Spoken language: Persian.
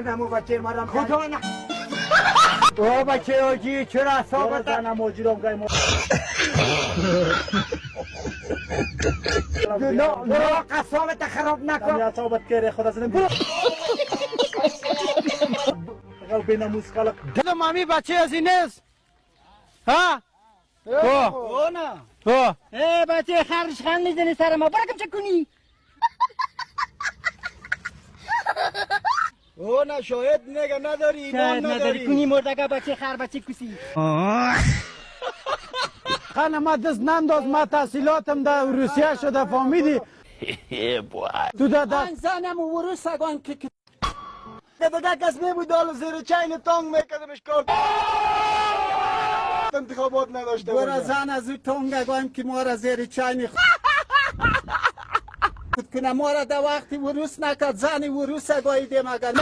نمو بچه مرم خدا نه او بچه آجی چرا اصابت زنم آجی رو بگیم نه قصابت خراب نکن یا صحبت کرده خدا زنم برو اگر بیناموس خلق دل مامی بچه از این است ها او نه بچه خرش خان میزنی سر ما برکم چه کنی او نه شاید نگه نداری ایمان نداری کنی مردگه بچه خر بچه کسی خانه ما دست ننداز ما تحصیلاتم در روسیه شده فهمیدی تو ده زنم و ورو سگان که دیگه کس نبود دال زیر چین تانگ میکردمش کار انتخابات نداشته باشه برا زن از او تونگگان که ما را زیر چین خود کنه ما را در وقتی وروس نکرد زنی وروس گاهی دیم اگر